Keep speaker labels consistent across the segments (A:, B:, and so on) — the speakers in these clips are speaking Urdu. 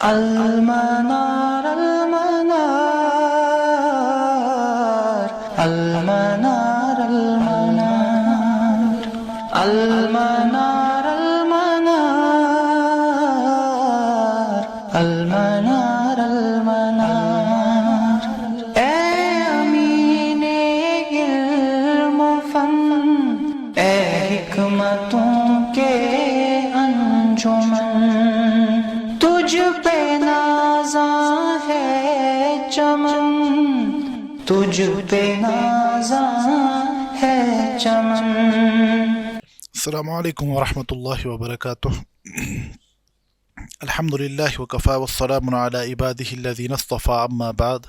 A: المنار المنار المنار المنار المنار المنار المنار المنار اے امین علم و فن، اے حکمتوں کے انجمن، تجھ پہ نازاں ہے چمن، تجھ پہ نازاں ہے چمن۔
B: السلام علیکم ورحمۃ اللہ وبرکاتہ۔ الحمد للہ وکفى والسلام علی عباده الذین اصطفى، اما بعد،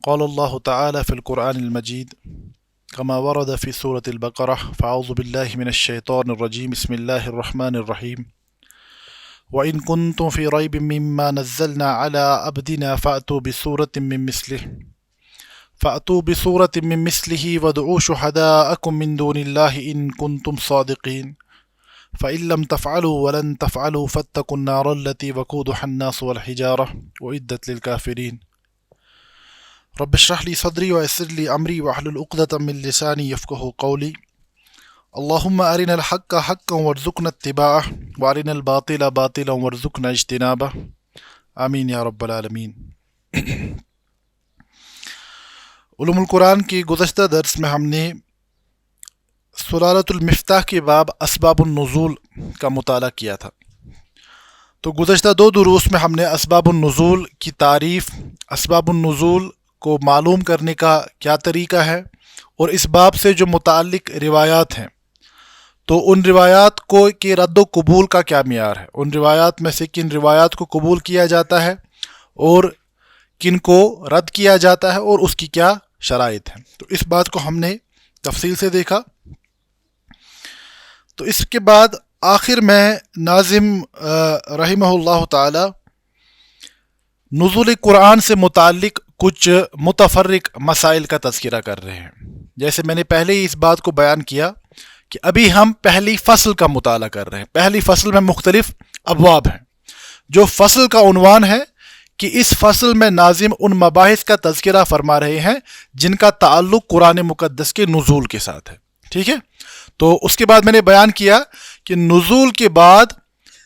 B: قال اللہ تعالی فی القرآن المجید كما ورد في سورة البقرة، فاعوذ باللہ من الشیطان الرجیم، بسم اللہ الرحمن الرحیم۔ وَإِن كُنتُم فِي رَيْبٍ مِّمَّا نَزَّلْنَا عَلَىٰ عَبْدِنَا فَأْتُوا بِسُورَةٍ مِّن مِّثْلِهِ وَادْعُوا شُهَدَاءَكُم مِّن دُونِ اللَّهِ إِن كُنتُمْ صَادِقِينَ فَإِن لَّمْ تَفْعَلُوا وَلَن تَفْعَلُوا فَاتَّقُوا النَّارَ الَّتِي وَقُودُهَا النَّاسُ وَالْحِجَارَةُ أُعِدَّتْ لِلْكَافِرِينَ رب اشرح لي صدري ويسر لي أمري واحلل عقدة من لساني يفقهوا قولي اللهم أرنا الحق حقا وارزقنا اتباعه وأرنا الباطل باطلا وارزقنا اجتنابه آمین یا رب العالمین۔ علوم القرآن کی گزشتہ درس میں ہم نے سلالۃ المفتاح کے باب اسباب النزول کا مطالعہ کیا تھا۔ تو گزشتہ دو دروس میں ہم نے اسباب النزول کی تعریف، اسباب النزول کو معلوم کرنے کا کیا طریقہ ہے، اور اس باب سے جو متعلق روایات ہیں تو ان روایات کو کے رد و قبول کا کیا معیار ہے، ان روایات میں سے کن روایات کو قبول کیا جاتا ہے اور کن کو رد کیا جاتا ہے اور اس کی کیا شرائط ہیں۔ تو اس بات کو ہم نے تفصیل سے دیکھا۔ تو اس کے بعد آخر میں ناظم رحمہ اللہ تعالی نزول قرآن سے متعلق کچھ متفرق مسائل کا تذکرہ کر رہے ہیں۔ جیسے میں نے پہلے ہی اس بات کو بیان کیا کہ ابھی ہم پہلی فصل کا مطالعہ کر رہے ہیں۔ پہلی فصل میں مختلف ابواب ہیں۔ جو فصل کا عنوان ہے کہ اس فصل میں ناظم ان مباحث کا تذکرہ فرما رہے ہیں جن کا تعلق قرآن مقدس کے نزول کے ساتھ ہے، ٹھیک ہے۔ تو اس کے بعد میں نے بیان کیا کہ نزول کے بعد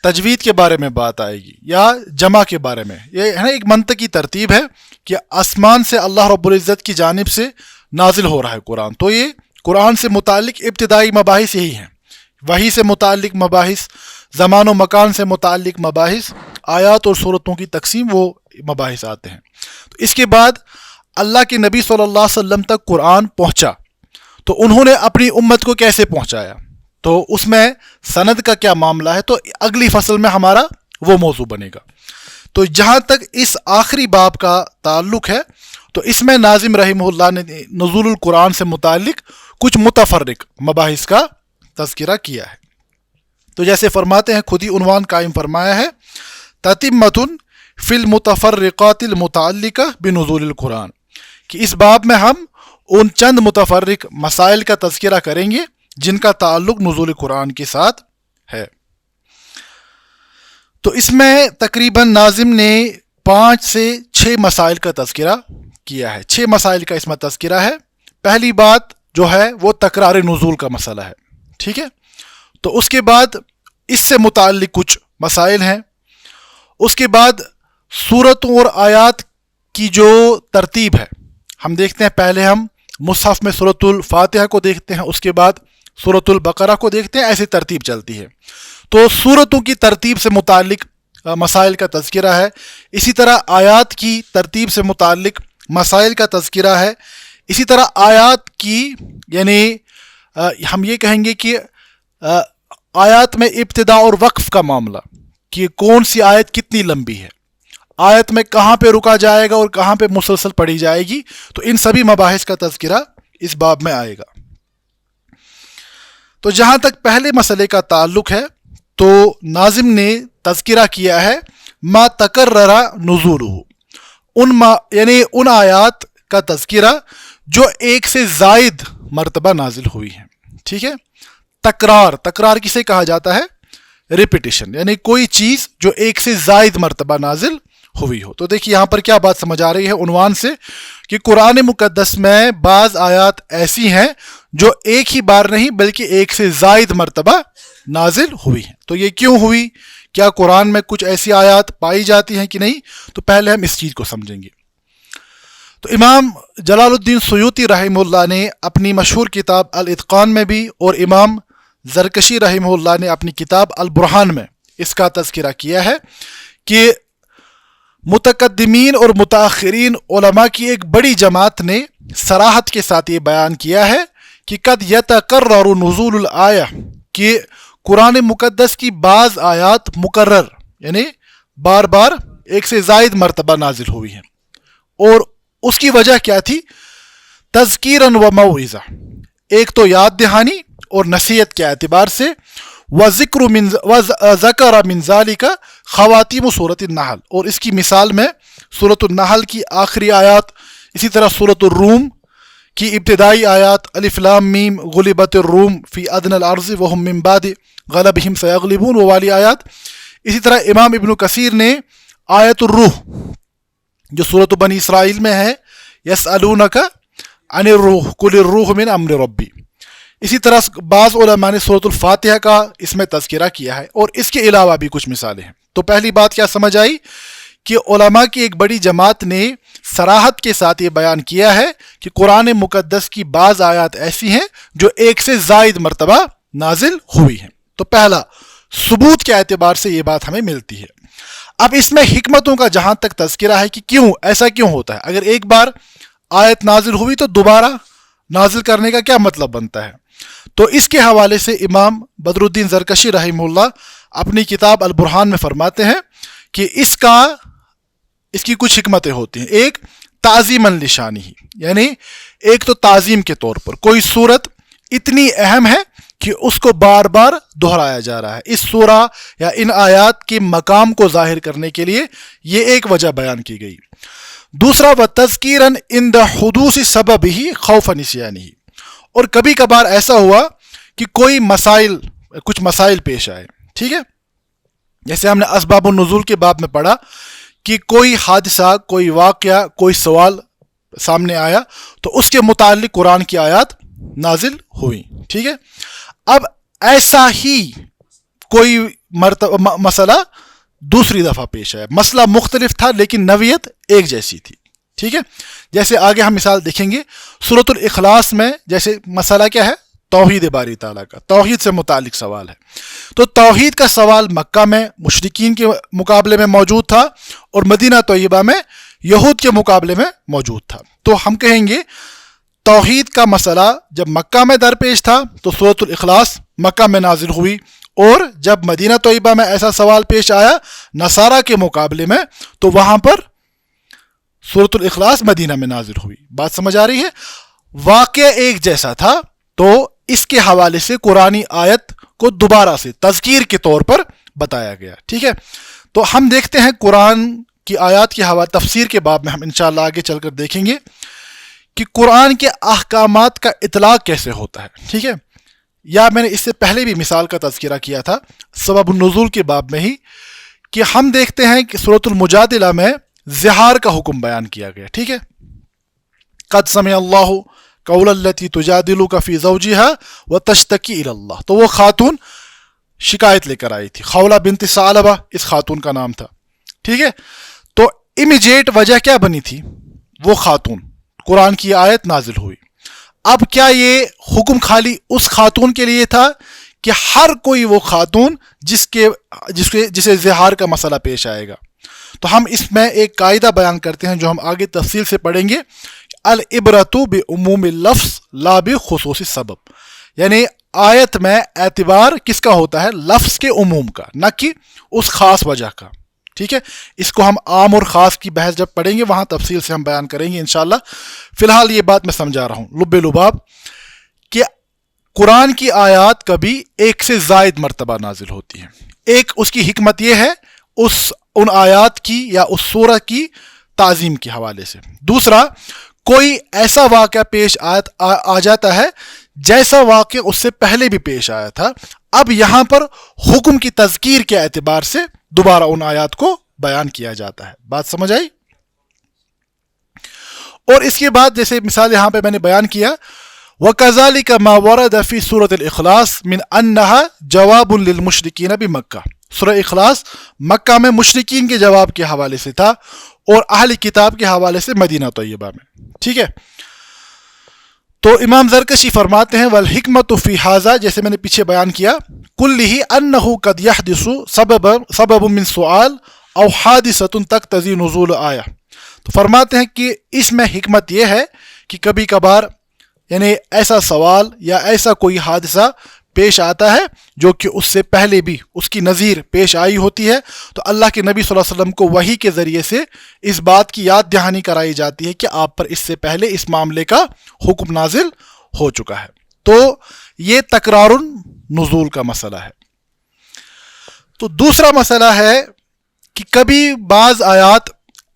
B: تجوید کے بارے میں بات آئے گی یا جمع کے بارے میں۔ یہ ہے نا ایک منطقی ترتیب ہے کہ آسمان سے اللہ رب العزت کی جانب سے نازل ہو رہا ہے قرآن، تو یہ قرآن سے متعلق ابتدائی مباحث یہی ہیں۔ وحی سے متعلق مباحث، زمان و مکان سے متعلق مباحث، آیات اور صورتوں کی تقسیم، وہ مباحث آتے ہیں۔ تو اس کے بعد اللہ کے نبی صلی اللہ علیہ وسلم تک قرآن پہنچا تو انہوں نے اپنی امت کو کیسے پہنچایا، تو اس میں سند کا کیا معاملہ ہے، تو اگلی فصل میں ہمارا وہ موضوع بنے گا۔ تو جہاں تک اس آخری باب کا تعلق ہے تو اس میں ناظم رحمہ اللہ نے نزول القرآن سے متعلق کچھ متفرق مباحث کا تذکرہ کیا ہے۔ تو جیسے فرماتے ہیں، خود ہی عنوان قائم فرمایا ہے، تتمۃ فی المتفرقات المتعلقہ بنزول القرآن، کہ اس باب میں ہم ان چند متفرق مسائل کا تذکرہ کریں گے جن کا تعلق نزول قرآن کے ساتھ ہے۔ تو اس میں تقریباً ناظم نے 5 سے 6 مسائل کا تذکرہ کیا ہے۔ 6 مسائل کا اس میں تذکرہ ہے۔ پہلی بات جو ہے وہ تکرار نزول کا مسئلہ ہے، ٹھیک ہے۔ تو اس کے بعد اس سے متعلق کچھ مسائل ہیں۔ اس کے بعد سورتوں اور آیات کی جو ترتیب ہے ہم دیکھتے ہیں۔ پہلے ہم مصحف میں سورۃ الفاتحہ کو دیکھتے ہیں، اس کے بعد سورۃ البقرہ کو دیکھتے ہیں، ایسی ترتیب چلتی ہے۔ تو سورتوں کی ترتیب سے متعلق مسائل کا تذکرہ ہے، اسی طرح آیات کی ترتیب سے متعلق مسائل کا تذکرہ ہے، اسی طرح آیات کی یعنی ہم یہ کہیں گے کہ آیات میں ابتدا اور وقف کا معاملہ، کہ کون سی آیت کتنی لمبی ہے، آیت میں کہاں پہ رکا جائے گا اور کہاں پہ مسلسل پڑھی جائے گی، تو ان سبھی مباحث کا تذکرہ اس باب میں آئے گا۔ تو جہاں تک پہلے مسئلے کا تعلق ہے تو ناظم نے تذکرہ کیا ہے ما تکرر نزولہ، یعنی ان آیات کا تذکرہ جو ایک سے زائد مرتبہ نازل ہوئی ہیں، ٹھیک ہے۔ تکرار کسے کہا جاتا ہے؟ ریپیٹیشن، یعنی کوئی چیز جو ایک سے زائد مرتبہ نازل ہوئی ہو۔ تو دیکھیے یہاں پر کیا بات سمجھ آ رہی ہے عنوان سے، کہ قرآن مقدس میں بعض آیات ایسی ہیں جو ایک ہی بار نہیں بلکہ ایک سے زائد مرتبہ نازل ہوئی ہیں۔ تو یہ کیوں ہوئی؟ کیا قرآن میں کچھ ایسی آیات پائی جاتی ہیں کہ نہیں؟ تو پہلے ہم اس چیز کو سمجھیں گے۔ تو امام جلال الدین سیوطی رحمہ اللہ نے اپنی مشہور کتاب الاتقان میں بھی، اور امام زرکشی رحمہ اللہ نے اپنی کتاب البرہان میں اس کا تذکرہ کیا ہے کہ متقدمین اور متاخرین علماء کی ایک بڑی جماعت نے صراحت کے ساتھ یہ بیان کیا ہے کہ قد یتکرر نزول الآیہ، کہ قرآن مقدس کی بعض آیات مقرر یعنی بار بار ایک سے زائد مرتبہ نازل ہوئی ہیں، اور اس کی وجہ کیا تھی؟ تذکیراً و موعظہ، ایک تو یاد دہانی اور نصیحت کے اعتبار سے، وذکر من ذالک خواتیم سورۃ النحل، اور اس کی مثال میں سورۃ النحل کی آخری آیات، اسی طرح سورۃ الروم کی ابتدائی آیات الف لام میم غلبت الروم فی ادنی الارض وهم من بعد غلبہم سیغلبون، وہ والی آیات۔ اسی طرح امام ابن کثیر نے آیت الروح جو سورۃ بنی اسرائیل میں ہے، یسألونک عن الروح قل الروح من امر ربی، اسی طرح بعض علماء نے سورۃ الفاتحہ کا اس میں تذکرہ کیا ہے، اور اس کے علاوہ بھی کچھ مثالیں ہیں۔ تو پہلی بات کیا سمجھ آئی کہ علماء کی ایک بڑی جماعت نے صراحت کے ساتھ یہ بیان کیا ہے کہ قرآن مقدس کی بعض آیات ایسی ہیں جو ایک سے زائد مرتبہ نازل ہوئی ہیں۔ تو پہلا ثبوت کے اعتبار سے یہ بات ہمیں ملتی ہے۔ اب اس میں حکمتوں کا جہاں تک تذکرہ ہے کہ کیوں ایسا کیوں ہوتا ہے، اگر ایک بار آیت نازل ہوئی تو دوبارہ نازل کرنے کا کیا مطلب بنتا ہے؟ تو اس کے حوالے سے امام بدر الدین زرکشی رحمہ اللہ اپنی کتاب البرہان میں فرماتے ہیں کہ اس کی کچھ حکمتیں ہوتی ہیں۔ ایک تعظیماً لشانہ، یعنی ایک تو تعظیم کے طور پر کوئی صورت اتنی اہم ہے کہ اس کو بار بار دہرایا جا رہا ہے، اس سورہ یا ان آیات کے مقام کو ظاہر کرنے کے لیے یہ ایک وجہ بیان کی گئی۔ دوسرا وتذکیراً عند حدوث سببہ خوف نسیانہ، اور کبھی کبھار ایسا ہوا کہ کچھ مسائل پیش آئے، ٹھیک ہے، جیسے ہم نے اسباب النزول کے باب میں پڑھا کہ کوئی حادثہ، کوئی واقعہ، کوئی سوال سامنے آیا تو اس کے متعلق قرآن کی آیات نازل ہوئی، ٹھیک ہے۔ اب ایسا ہی کوئی مسئلہ دوسری دفعہ پیش آیا، مسئلہ مختلف تھا لیکن نوعیت ایک جیسی تھی، ٹھیک ہے۔ جیسے آگے ہم مثال دیکھیں گے سورۃ الاخلاص میں، جیسے مسئلہ کیا ہے؟ توحید باری تعالیٰ کا، توحید سے متعلق سوال ہے۔ تو توحید کا سوال مکہ میں مشرکین کے مقابلے میں موجود تھا اور مدینہ طیبہ میں یہود کے مقابلے میں موجود تھا۔ تو ہم کہیں گے توحید کا مسئلہ جب مکہ میں درپیش تھا تو سورۃ الاخلاص مکہ میں نازل ہوئی، اور جب مدینہ طیبہ میں ایسا سوال پیش آیا نصارہ کے مقابلے میں تو وہاں پر سورۃ الاخلاص مدینہ میں نازل ہوئی۔ بات سمجھ آ رہی ہے؟ واقعہ ایک جیسا تھا، تو اس کے حوالے سے قرآنی آیت کو دوبارہ سے تذکیر کے طور پر بتایا گیا، ٹھیک ہے۔ تو ہم دیکھتے ہیں قرآن کی آیات کے حوالے تفسیر کے باب میں ہم انشاءاللہ آگے چل کر دیکھیں گے کہ قرآن کے احکامات کا اطلاق کیسے ہوتا ہے، ٹھیک ہے۔ یا میں نے اس سے پہلے بھی مثال کا تذکرہ کیا تھا سبب النزول کے باب میں ہی، کہ ہم دیکھتے ہیں کہ سورۃ المجادلہ میں زہار کا حکم بیان کیا گیا، ٹھیک ہے۔ قد سمع اللہ قول التی تجادلک فی زوجہا وتشتکی الی اللہ، تو وہ خاتون شکایت لے کر آئی تھی، خولہ بنت ثعلبہ اس خاتون کا نام تھا، ٹھیک ہے۔ تو امیجیٹ وجہ کیا بنی تھی؟ وہ خاتون، قرآن کی آیت نازل ہوئی۔ اب کیا یہ حکم خالی اس خاتون کے لیے تھا کہ ہر کوئی وہ خاتون جسے زہار کا مسئلہ پیش آئے گا؟ تو ہم اس میں ایک قاعدہ بیان کرتے ہیں جو ہم آگے تفصیل سے پڑھیں گے، العبرۃ بعموم اللفظ لا بخصوص السبب، یعنی آیت میں اعتبار کس کا ہوتا ہے؟ لفظ کے عموم کا، نہ کہ اس خاص وجہ کا، ٹھیک ہے۔ اس کو ہم عام اور خاص کی بحث جب پڑھیں گے وہاں تفصیل سے ہم بیان کریں گے انشاءاللہ۔ فی الحال یہ بات میں سمجھا رہا ہوں لب لباب کہ قرآن کی آیات کبھی ایک سے زائد مرتبہ نازل ہوتی ہیں۔ ایک اس کی حکمت یہ ہے ان آیات کی یا اس سورہ کی تعظیم کے حوالے سے۔ دوسرا، کوئی ایسا واقعہ پیش آ جاتا ہے جیسا واقعہ اس سے پہلے بھی پیش آیا تھا، اب یہاں پر حکم کی تذکیر کے اعتبار سے دوبارہ ان آیات کو بیان کیا جاتا ہے۔ بات سمجھ آئی؟ اور اس کے بعد جیسے مثال یہاں پہ میں نے بیان کیا، وَكَذَلِكَ مَا وَرَدَ فِي سُورَةِ الْإِخْلَاصِ مِنْ أَنَّهَا جَوَابٌ لِلْمُشْرِكِينَ بِمَكَّةِ۔ سورہ اخلاص مکہ میں مشرکین کے جواب کے حوالے سے تھا اور اہل کتاب کے حوالے سے مدینہ طیبہ میں، ٹھیک ہے۔ تو امام زرکشی فرماتے ہیں وَالْحِكْمَةُ فِي هَذَا، جیسے میں نے پیچھے بیان کیا، كُلِّهِ أَنَّهُ قَدْ يَحْدِثُ سَبَبٌ مِّن سُؤَالٍ أَوْ حَادِثَةٌ تَقْتَضِي نُزُولَ آیَةٍ۔ تو فرماتے ہیں کہ اس میں حکمت یہ ہے کہ کبھی کبھار یعنی ایسا سوال یا ایسا کوئی حادثہ پیش آتا ہے جو کہ اس سے پہلے بھی اس کی نظیر پیش آئی ہوتی ہے، تو اللہ کے نبی صلی اللہ علیہ وسلم کو وحی کے ذریعے سے اس بات کی یاد دہانی کرائی جاتی ہے کہ آپ پر اس سے پہلے اس معاملے کا حکم نازل ہو چکا ہے۔ تو یہ تکرار النزول کا مسئلہ ہے۔ تو دوسرا مسئلہ ہے کہ کبھی بعض آیات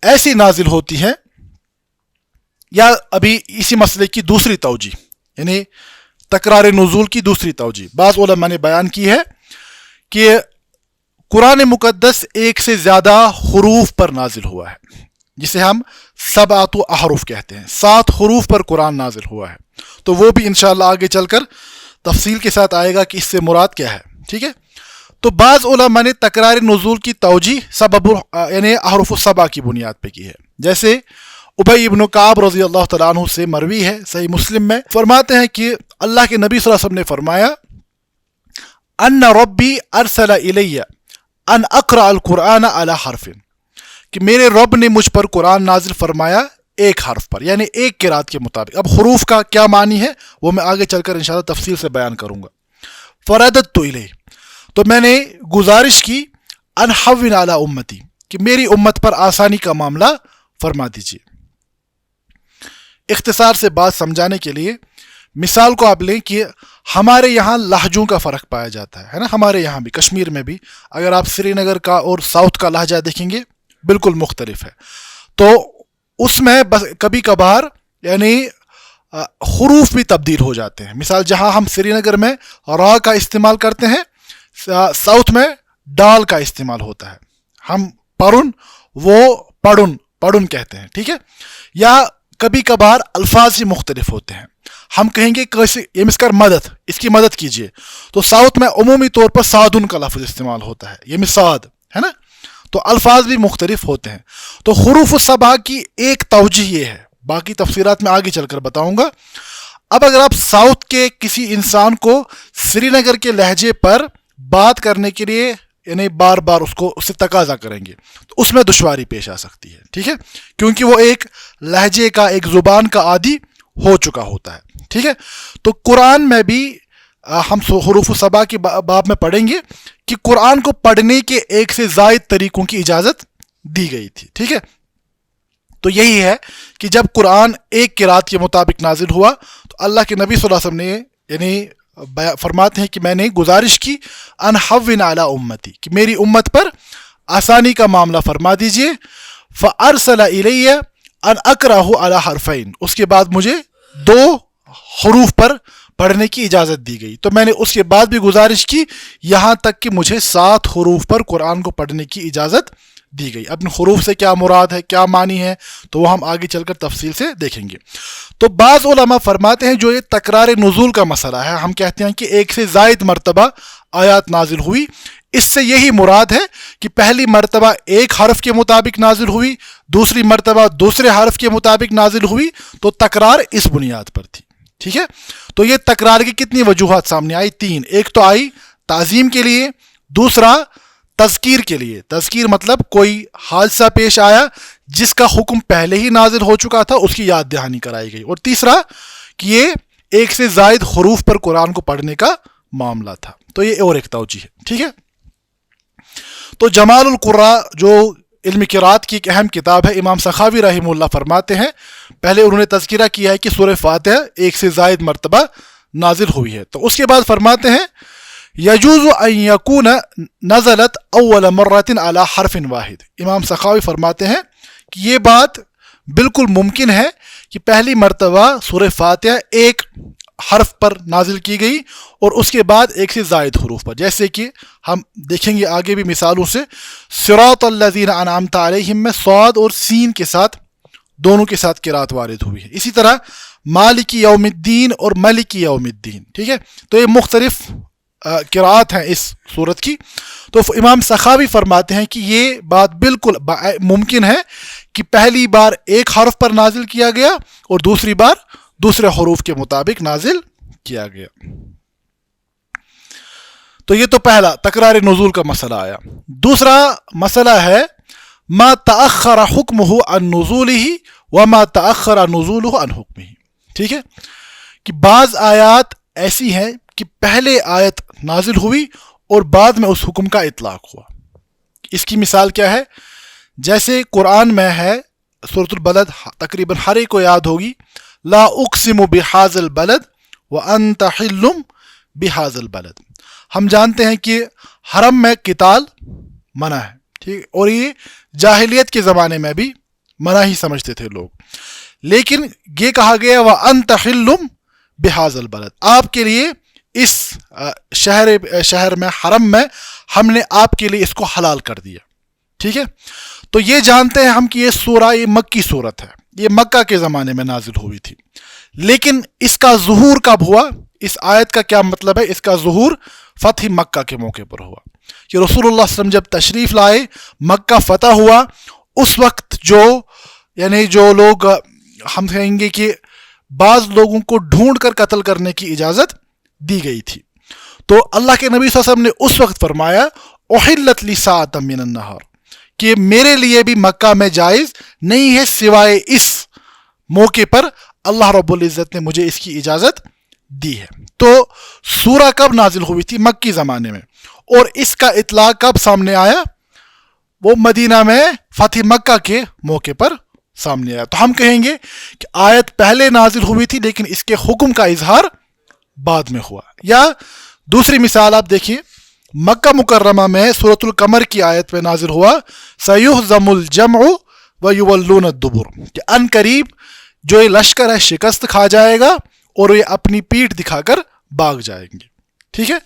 B: ایسی نازل ہوتی ہیں، یا ابھی اسی مسئلے کی دوسری توجہ یعنی تکرار نزول کی دوسری توجہ بعض علماء نے بیان کی ہے کہ قرآن مقدس ایک سے زیادہ حروف پر نازل ہوا ہے، جسے ہم سبعۃ احرف کہتے ہیں، 7 حروف پر قرآن نازل ہوا ہے۔ تو وہ بھی انشاءاللہ آگے چل کر تفصیل کے ساتھ آئے گا کہ اس سے مراد کیا ہے، ٹھیک ہے۔ تو بعض علماء نے تکرار نزول کی توجہ سبب یعنی احرف السبع کی بنیاد پہ کی ہے، جیسے ابی ابن کعب رضی اللہ تعالیٰ عنہ سے مروی ہے صحیح مسلم میں، فرماتے ہیں کہ اللہ کے نبی صلی اللہ علیہ وسلم نے فرمایا ان ربی ارسل الی ان اقرأ القرآن علی حرف، کہ میرے رب نے مجھ پر قرآن نازل فرمایا ایک حرف پر، یعنی ایک قرات کے مطابق۔ اب حروف کا کیا معنی ہے وہ میں آگے چل کر انشاءاللہ تفصیل سے بیان کروں گا۔ فرددت الیہ، تو میں نے گزارش کی، ان حون علی امتی، کہ میری امت پر آسانی کا معاملہ فرما دیجیے۔ اختصار سے بات سمجھانے کے لیے مثال کو آپ لیں کہ ہمارے یہاں لہجوں کا فرق پایا جاتا ہے نا، ہمارے یہاں بھی کشمیر میں بھی اگر آپ سری نگر کا اور ساؤتھ کا لہجہ دیکھیں گے بالکل مختلف ہے۔ تو اس میں کبھی کبھار یعنی حروف بھی تبدیل ہو جاتے ہیں۔ مثال جہاں ہم سری نگر میں را کا استعمال کرتے ہیں، ساؤتھ میں ڈال کا استعمال ہوتا ہے۔ ہم پرن وہ پڑن کہتے ہیں، ٹھیک ہے۔ یا کبھی کبھار الفاظ ہی مختلف ہوتے ہیں، ہم کہیں گے یہ مسکر مدد، اس کی مدد کیجئے، تو ساؤتھ میں عمومی طور پر سادن کا لفظ استعمال ہوتا ہے، یہ مساد ہے نا۔ تو الفاظ بھی مختلف ہوتے ہیں۔ تو حروف السبع کی ایک توجہ یہ ہے، باقی تفسیرات میں آگے چل کر بتاؤں گا۔ اب اگر آپ ساؤتھ کے کسی انسان کو سری نگر کے لہجے پر بات کرنے کے لیے یعنی بار بار اس سے تقاضا کریں گے تو اس میں دشواری پیش آ سکتی ہے، ٹھیک ہے، کیونکہ وہ ایک لہجے کا ایک زبان کا عادی ہو چکا ہوتا ہے، ٹھیک ہے۔ تو قرآن میں بھی ہم حروف السبع کے باب میں پڑھیں گے کہ قرآن کو پڑھنے کے ایک سے زائد طریقوں کی اجازت دی گئی تھی، ٹھیک ہے۔ تو یہی ہے کہ جب قرآن ایک قرات کے مطابق نازل ہوا تو اللہ کے نبی صلی اللہ علیہ وسلم نے یعنی فرماتے ہیں کہ میں نے گزارش کی ان حون علی امتی، کہ میری امت پر آسانی کا معاملہ فرما دیجئے۔ فارسل الی ان اقرأہ علی حرفین، اس کے بعد مجھے 2 حروف پر پڑھنے کی اجازت دی گئی، تو میں نے اس کے بعد بھی گزارش کی یہاں تک کہ مجھے 7 حروف پر قرآن کو پڑھنے کی اجازت دی گئی۔ اب حروف سے کیا مراد ہے، کیا معنی ہے، تو وہ ہم آگے چل کر تفصیل سے دیکھیں گے۔ تو بعض علماء فرماتے ہیں جو یہ تکرار نزول کا مسئلہ ہے، ہم کہتے ہیں کہ ایک سے زائد مرتبہ آیات نازل ہوئی، اس سے یہی مراد ہے کہ پہلی مرتبہ ایک حرف کے مطابق نازل ہوئی، دوسری مرتبہ دوسرے حرف کے مطابق نازل ہوئی، تو تکرار اس بنیاد پر تھی، ٹھیک ہے۔ تو یہ تکرار کی کتنی وجوہات سامنے آئی؟ 3۔ ایک تو آئی تعظیم کے لیے، دوسرا تذکیر کے لیے، تذکیر مطلب کوئی حادثہ پیش آیا جس کا حکم پہلے ہی نازل ہو چکا تھا، اس کی یاد دہانی کرائی گئی، اور تیسرا کہ یہ ایک سے زائد حروف پر قرآن کو پڑھنے کا معاملہ تھا۔ تو یہ اور ایک توجہ ہے، ٹھیک ہے۔ تو جمال القراء جو علم قرات کی ایک اہم کتاب ہے، امام سخاوی رحمہ اللہ فرماتے ہیں، پہلے انہوں نے تذکرہ کیا ہے کہ سورہ فاتحہ ایک سے زائد مرتبہ نازل ہوئی ہے، تو اس کے بعد فرماتے ہیں یجوز ان یکون نزلت اول مرۃ علی حرف واحد۔ امام سخاوی فرماتے ہیں کہ یہ بات بالکل ممکن ہے کہ پہلی مرتبہ سورہ فاتحہ ایک حرف پر نازل کی گئی اور اس کے بعد ایک سے زائد حروف پر، جیسے کہ ہم دیکھیں گے آگے بھی مثالوں سے۔ صراط الذین انعمت علیہم میں صاد اور سین کے ساتھ دونوں کے ساتھ قرات وارد ہوئی ہے۔ اسی طرح مالک یوم الدین اور ملک یوم الدین، ٹھیک ہے، تو یہ مختلف قرات ہیں اس صورت کی۔ تو امام سخاوی فرماتے ہیں کہ یہ بات بالکل ممکن ہے کہ پہلی بار ایک حرف پر نازل کیا گیا اور دوسری بار دوسرے حروف کے مطابق نازل کیا گیا۔ تو یہ تو پہلا تکرار نزول کا مسئلہ آیا۔ دوسرا مسئلہ ہے ما تأخر حکمہ عن نزولہ وما تأخر نزولہ عن حکمہ، ٹھیک ہے، کہ بعض آیات ایسی ہیں کہ پہلے آیت نازل ہوئی اور بعد میں اس حکم کا اطلاق ہوا۔ اس کی مثال کیا ہے؟ جیسے قرآن میں ہے سورۃ البلد، تقریباً ہر ایک کو یاد ہوگی، لا اقسم بہذا البلد وانت حل بہذا البلد۔ ہم جانتے ہیں کہ حرم میں قتال منع ہے، ٹھیک، اور یہ جاہلیت کے زمانے میں بھی منع ہی سمجھتے تھے لوگ، لیکن یہ کہا گیا وانت حل بہذا البلد، آپ کے لیے اس شہر میں، حرم میں، ہم نے آپ کے لیے اس کو حلال کر دیا، ٹھیک ہے۔ تو یہ جانتے ہیں ہم کہ یہ سورہ یہ مکی صورت ہے، یہ مکہ کے زمانے میں نازل ہوئی تھی، لیکن اس کا ظہور کب ہوا؟ اس آیت کا کیا مطلب ہے؟ اس کا ظہور فتح مکہ کے موقع پر ہوا کہ رسول اللہ صلی اللہ علیہ وسلم جب تشریف لائے، مکہ فتح ہوا، اس وقت جو لوگ ہم کہیں گے کہ بعض لوگوں کو ڈھونڈ کر قتل کرنے کی اجازت دی گئی تھی، تو اللہ کے نبی صلی اللہ علیہ وسلم نے اس وقت فرمایا احلت لی ساعۃ من النہار، کہ میرے لیے بھی مکہ میں جائز نہیں ہے سوائے اس موقع پر اللہ رب العزت نے مجھے اس کی اجازت دی ہے۔ تو سورہ کب نازل ہوئی تھی؟ مکی زمانے میں، اور اس کا اطلاق کب سامنے آیا؟ وہ مدینہ میں فتح مکہ کے موقع پر سامنے آیا۔ تو ہم کہیں گے کہ آیت پہلے نازل ہوئی تھی لیکن اس کے حکم کا اظہار بعد میں ہوا۔ یا دوسری مثال آپ دیکھیے، مکہ مکرمہ میں سورۃ القمر کی آیت پہ نازل ہوا سیہزم الجمع ویولون الدبر، کہ ان قریب جو یہ لشکر ہے شکست کھا جائے گا اور یہ اپنی پیٹھ دکھا کر بھاگ جائیں گے، ٹھیک ہے۔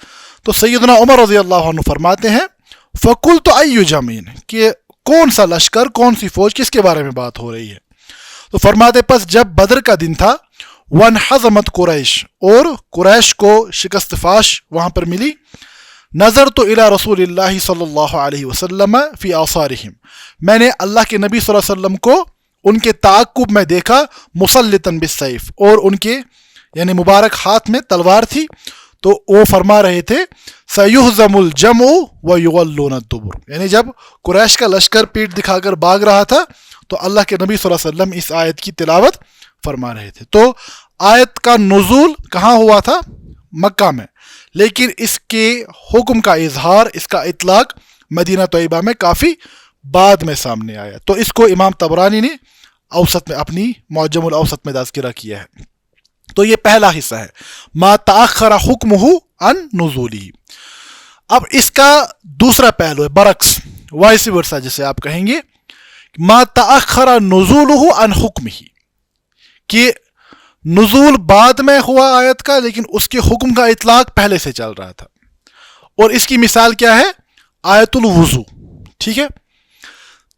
B: تو سیدنا عمر رضی اللہ عنہ فرماتے ہیں فقلت ای جمعین، کہ کون سا لشکر، کون سی فوج، کس کے بارے میں بات ہو رہی ہے؟ تو فرماتے پس جب بدر کا دن تھا، وانحزمت قریش، اور قریش کو شکست فاش وہاں پر ملی، نظر تو الی رسول اللہ صلی اللہ علیہ وسلم فی آثارہم، میں نے اللہ کے نبی صلی اللہ علیہ وسلم کو ان کے تعاقب میں دیکھا، مسلطن بالسیف، اور ان کے یعنی مبارک ہاتھ میں تلوار تھی، تو وہ فرما رہے تھے سیہزم الجمع ویولون الدبر، یعنی جب قریش کا لشکر پیٹ دکھا کر بھاگ رہا تھا تو اللہ کے نبی صلی اللہ علیہ وسلم اس آیت کی تلاوت فرما رہے تھے۔ تو آیت کا نزول کہاں ہوا تھا؟ مکہ میں، لیکن اس کے حکم کا اظہار، اس کا اطلاق مدینہ طیبہ میں کافی بعد میں سامنے آیا۔ تو اس کو امام طبرانی نے اوسط میں، اپنی معجم الاوسط میں تذکرہ کیا ہے۔ تو یہ پہلا حصہ ہے ما تأخر حکمہ عن نزولہ۔ اب اس کا دوسرا پہلو ہے برعکس، وائس ورسا جسے آپ کہیں گے، ما تأخر نزولہ عن حکمہ، کہ نزول بعد میں ہوا آیت کا لیکن اس کے حکم کا اطلاق پہلے سے چل رہا تھا۔ اور اس کی مثال کیا ہے؟ آیت الوضو، ٹھیک ہے۔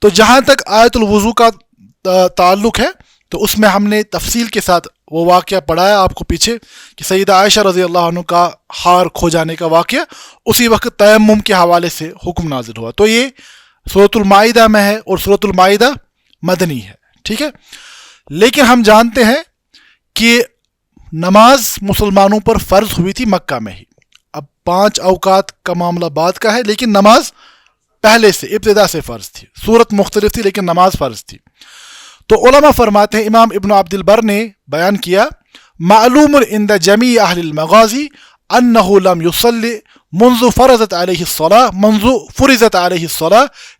B: تو جہاں تک آیت الوضو کا تعلق ہے تو اس میں ہم نے تفصیل کے ساتھ وہ واقعہ پڑھایا آپ کو پیچھے کہ سیدہ عائشہ رضی اللہ عنہ کا ہار کھو جانے کا واقعہ، اسی وقت تیمم کے حوالے سے حکم نازل ہوا۔ تو یہ سورۃ المائدہ میں ہے اور سورۃ المائدہ مدنی ہے، ٹھیک ہے۔ لیکن ہم جانتے ہیں کہ نماز مسلمانوں پر فرض ہوئی تھی مکہ میں ہی۔ اب 5 اوقات کا معاملہ بعد کا ہے، لیکن نماز پہلے سے ابتدا سے فرض تھی، صورت مختلف تھی لیکن نماز فرض تھی۔ تو علماء فرماتے ہیں، امام ابن عبد البر نے بیان کیا معلوم عند جمیع اہل المغازی انہ لم یصلی منذ فرضت علیہ الصلاۃ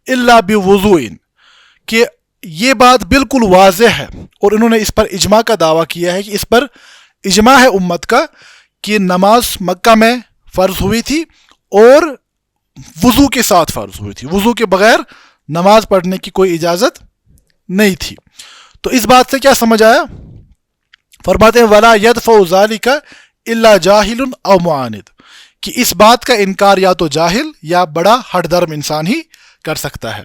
B: الا بوضوء، کہ یہ بات بالکل واضح ہے اور انہوں نے اس پر اجماع کا دعویٰ کیا ہے کہ اس پر اجماع ہے امت کا کہ نماز مکہ میں فرض ہوئی تھی اور وضو کے ساتھ فرض ہوئی تھی، وضو کے بغیر نماز پڑھنے کی کوئی اجازت نہیں تھی۔ تو اس بات سے کیا سمجھ آیا؟ فرماتے ہیں ولا یدفع ذلک الا جاہل او معاند، کہ اس بات کا انکار یا تو جاہل یا بڑا ہٹ درم انسان ہی کر سکتا ہے۔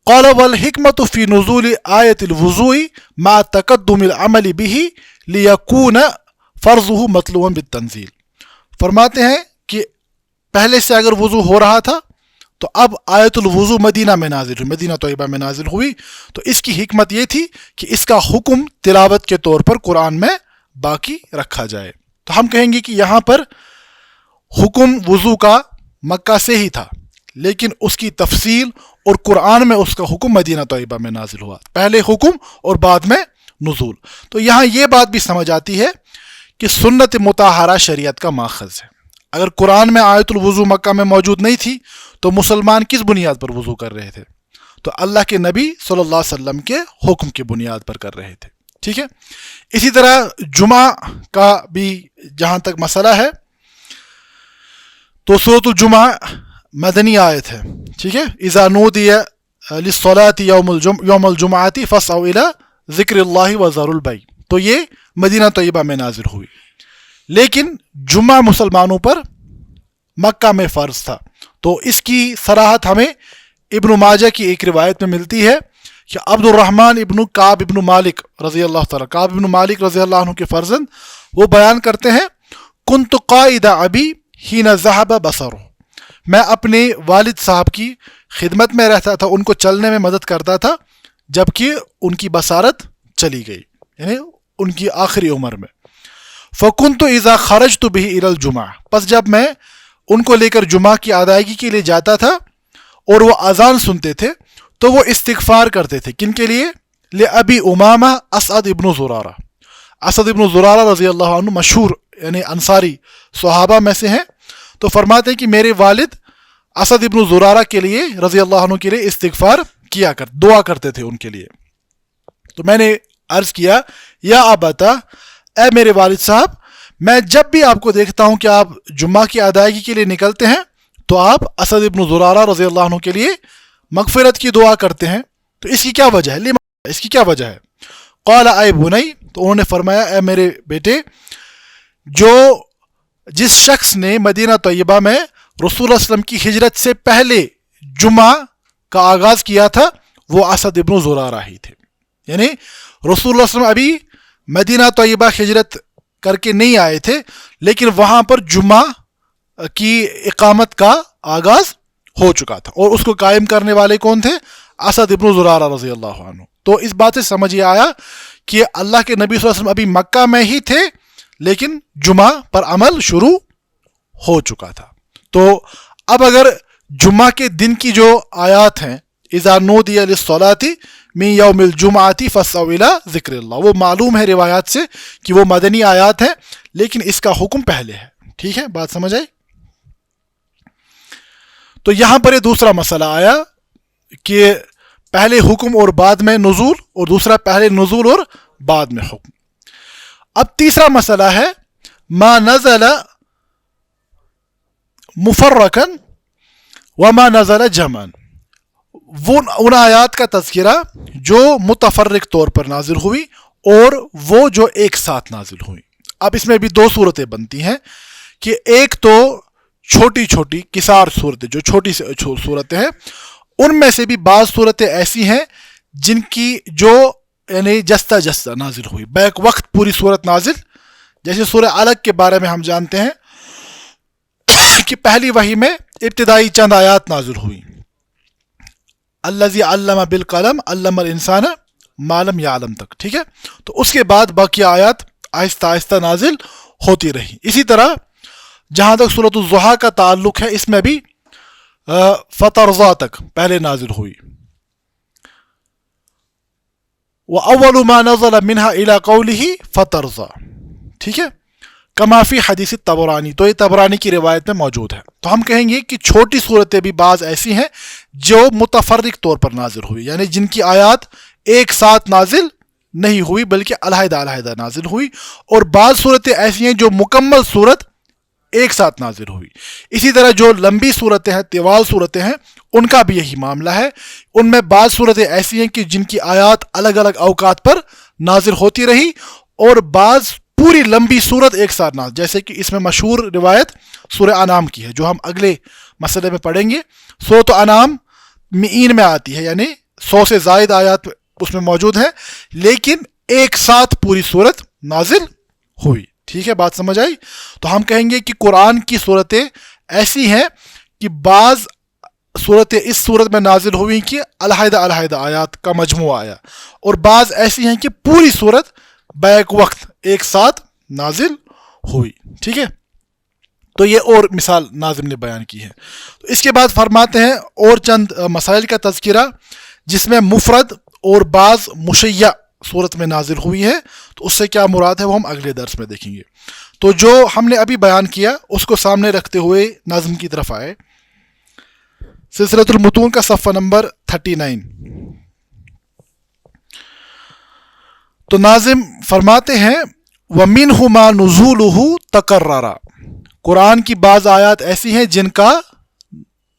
B: قال والحکمت فی نزول آیت الوضوء مع تقدم العمل به لیکون فرضه مطلوبا بالتنزیل، فرماتے ہیں کہ پہلے سے اگر وضو ہو رہا تھا تو اب آیت الوضو مدینہ میں نازل ہوئی، مدینہ طیبہ میں نازل ہوئی، تو اس کی حکمت یہ تھی کہ اس کا حکم تلاوت کے طور پر قرآن میں باقی رکھا جائے۔ تو ہم کہیں گے کہ یہاں پر حکم وضو کا مکہ سے ہی تھا، لیکن اس کی تفصیل اور قرآن میں اس کا حکم مدینہ طیبہ میں نازل ہوا، پہلے حکم اور بعد میں نزول۔ تو یہاں یہ بات بھی سمجھ آتی ہے کہ سنت مطہرہ شریعت کا ماخذ ہے۔ اگر قرآن میں آیت الوضو مکہ میں موجود نہیں تھی تو مسلمان کس بنیاد پر وضو کر رہے تھے؟ تو اللہ کے نبی صلی اللہ علیہ وسلم کے حکم کی بنیاد پر کر رہے تھے، ٹھیک ہے۔ اسی طرح جمعہ کا بھی جہاں تک مسئلہ ہے تو سورۃ الجمعہ مدنی آیت ہے، ٹھیک ہے۔ اذا نودی للصلاة یوم الجمعۃ فاسعوا الی ذکر اللہ وذروا البیع، تو یہ مدینہ طیبہ میں نازل ہوئی، لیکن جمعہ مسلمانوں پر مکہ میں فرض تھا۔ تو اس کی صراحت ہمیں ابن ماجہ کی ایک روایت میں ملتی ہے کہ عبد الرحمن ابن کعب ابن مالک رضی اللہ تعالیٰ، کعب ابن مالک رضی اللہ عنہ کے فرزند، وہ بیان کرتے ہیں کنت قائد ابی حین ذہب بصرہ، میں اپنے والد صاحب کی خدمت میں رہتا تھا، ان کو چلنے میں مدد کرتا تھا جبکہ ان کی بصارت چلی گئی، یعنی ان کی آخری عمر میں۔ فکنت اذا خرجت به الى الجمعہ، پس جب میں ان کو لے کر جمعہ کی ادائیگی کے لیے جاتا تھا اور وہ اذان سنتے تھے تو وہ استغفار کرتے تھے، کن کے لیے؟ لأبی امامہ اسعد ابن زرارہ، اسعد ابن زرارہ رضی اللہ عنہ مشہور یعنی انصاری صحابہ میں سے ہیں، تو فرماتے ہیں کہ میرے والد اسعد ابن زرارہ کے لیے رضی اللہ عنہ کے لیے استغفار دعا کرتے تھے ان کے لیے۔ تو میں نے عرض کیا یا ابتا، اے میرے والد صاحب، میں جب بھی آپ کو دیکھتا ہوں کہ آپ جمعہ کی ادائیگی کے لیے نکلتے ہیں تو آپ اسد ابن زرارہ رضی اللہ عنہ کے لیے مغفرت کی دعا کرتے ہیں، تو اس کی کیا وجہ ہے؟ اس کی کیا وجہ ہے؟ قال اے بنی، تو انہوں نے فرمایا اے میرے بیٹے، جس شخص نے مدینہ طیبہ میں رسول اللہ علیہ وسلم کی ہجرت سے پہلے جمعہ کا آغاز کیا تھا وہ اسد ابن زرارہ ہی تھے، یعنی رسول اللہ علیہ وسلم ابھی مدینہ طیبہ ہجرت کر کے نہیں آئے تھے، لیکن وہاں پر جمعہ کی اقامت کا آغاز ہو چکا تھا، اور اس کو قائم کرنے والے کون تھے؟ اسد ابن زرارہ رضی اللہ عنہ۔ تو اس بات سے سمجھ یہ آیا کہ اللہ کے نبی صلی اللہ علیہ وسلم ابھی مکہ میں ہی تھے لیکن جمعہ پر عمل شروع ہو چکا تھا۔ تو اب اگر جمعہ کے دن کی جو آیات ہیں اذا نودی للصلاۃ من یوم الجمعۃ فاسعوا الی ذکر اللہ، وہ معلوم ہے روایات سے کہ وہ مدنی آیات ہیں، لیکن اس کا حکم پہلے ہے، ٹھیک ہے، بات سمجھ آئی؟ تو یہاں پر یہ دوسرا مسئلہ آیا کہ پہلے حکم اور بعد میں نزول، اور دوسرا پہلے نزول اور بعد میں حکم۔ اب تیسرا مسئلہ ہے ما نزل مفرقا وما نزل جمعا، وہ ان آیات کا تذکرہ جو متفرق طور پر نازل ہوئی اور وہ جو ایک ساتھ نازل ہوئی۔ اب اس میں بھی دو صورتیں بنتی ہیں کہ ایک تو چھوٹی چھوٹی کثار صورتیں، جو چھوٹی صورتیں ہیں، ان میں سے بھی بعض صورتیں ایسی ہیں جن کی جو یعنی جستہ جستہ نازل ہوئی، بیک وقت پوری صورت نازل، جیسے سورہ علق کے بارے میں ہم جانتے ہیں کہ پہلی وحی میں ابتدائی چند آیات نازل ہوئی، الذی علم بالقلم علم الانسان ما لم یعلم تک، ٹھیک ہے، تو اس کے بعد باقی آیات آہستہ آہستہ نازل ہوتی رہی۔ اسی طرح جہاں تک سورۃ الضحیٰ کا تعلق ہے، اس میں بھی فترضا تک پہلے نازل ہوئی، وَأَوَّلُ مَا نَزَلَ مِنْهَا إِلَىٰ قَوْلِهِ فَتَرْضَىٰ، ٹھیک ہے، کما فی حدیث طبرانی، تو یہ طبرانی کی روایت میں موجود ہے۔ تو ہم کہیں گے کہ چھوٹی صورتیں بھی بعض ایسی ہیں جو متفرق طور پر نازل ہوئی، یعنی جن کی آیات ایک ساتھ نازل نہیں ہوئی بلکہ علیحدہ علیحدہ نازل ہوئی، اور بعض صورتیں ایسی ہیں جو مکمل صورت ایک ساتھ نازل ہوئی۔ اسی طرح جو لمبی صورتیں ہیں، طوال صورتیں ہیں، ان کا بھی یہی معاملہ ہے، ان میں بعض صورتیں ایسی ہیں کہ جن کی آیات الگ الگ اوقات پر نازل ہوتی رہی، اور بعض پوری لمبی صورت ایک ساتھ نازل. جیسے کہ اس میں مشہور روایت سورہ انعام کی ہے جو ہم اگلے مسئلے میں پڑھیں گے. سورۃ انعام مئین میں آتی ہے، یعنی 100 سے زائد آیات اس میں موجود ہیں، لیکن ایک ساتھ پوری صورت نازل ہوئی. ٹھیک ہے، بات سمجھ آئی؟ تو ہم کہیں گے کہ قرآن کی صورتیں ایسی ہیں کہ بعض صورتیں اس صورت میں نازل ہوئی کہ علیحدہ علیحدہ آیات کا مجموعہ آیا، اور بعض ایسی ہیں کہ پوری صورت بیک وقت ایک ساتھ نازل ہوئی. ٹھیک ہے، تو یہ اور مثال ناظم نے بیان کی ہے. تو اس کے بعد فرماتے ہیں اور چند مسائل کا تذکرہ جس میں مفرد اور بعض مشیع صورت میں نازل ہوئی ہے. تو اس سے کیا مراد ہے وہ ہم اگلے درس میں دیکھیں گے. تو جو ہم نے ابھی بیان کیا اس کو سامنے رکھتے ہوئے ناظم کی طرف آئے. سلسلۃ المتون کا صفحہ نمبر 39. تو ناظم فرماتے ہیں وَمِنْهُ مَا نُزُولُهُ تَقَرَّرَ، قرآن کی بعض آیات ایسی ہیں جن کا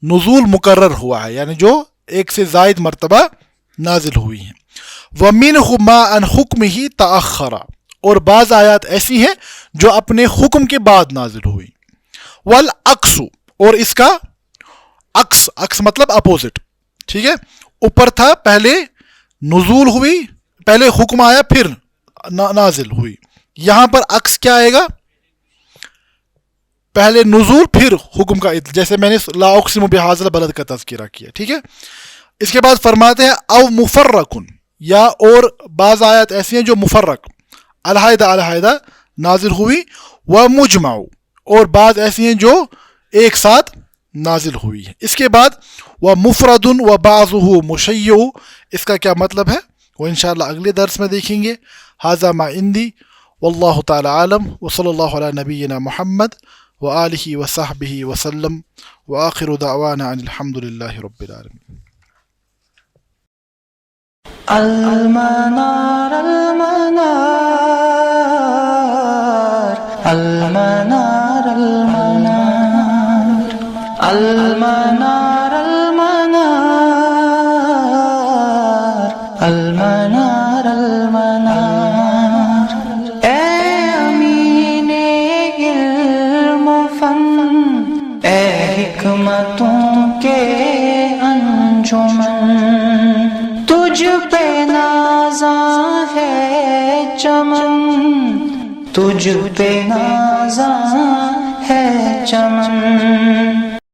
B: نزول مقرر ہوا ہے، یعنی جو ایک سے زائد مرتبہ نازل ہوئی ہیں. وَمِنْهُ مَا عَنْ حُکْمِهِ تَأَخَّرَ، اور بعض آیات ایسی ہیں جو اپنے حکم کے بعد نازل ہوئی. وَالْعَكْسُ، اور اس کا عکس مطلب اپوزٹ. ٹھیک ہے، اوپر تھا پہلے نزول ہوئی، پہلے حکم آیا پھر نازل ہوئی. یہاں پر عکس کیا آئے گا؟ پہلے نزول پھر حکم کا، جیسے میں نے لا اقسم بہذا البلد کا تذکرہ کیا. ٹھیک ہے، اس کے بعد فرماتے ہیں او مفرقن، یا اور بعض آیات ایسی ہیں جو مفرق علیحدہ علیحدہ نازل ہوئی. ومجمع، اور بعض ایسی ہیں جو ایک ساتھ نازل ہوئی ہے. اس کے بعد ومفرد وبعضه مشیع، اس کا کیا مطلب ہے وہ انشاءاللہ اگلے درس میں دیکھیں گے. ھذا ما عندی واللہ تعالی عالم، وصلی اللہ علی نبینا محمد وآلہ وصحبہ وسلم، وآخر دعوانا ان الحمد للہ رب العالمین.
A: المنار المنار المنار المنار المنار المنار المنار. اے امین علم و فن، اے حکمتوں کے انجمن، تجھ پہ نازاں ہے چمن، تجھ پہ نازاں ہے چمن.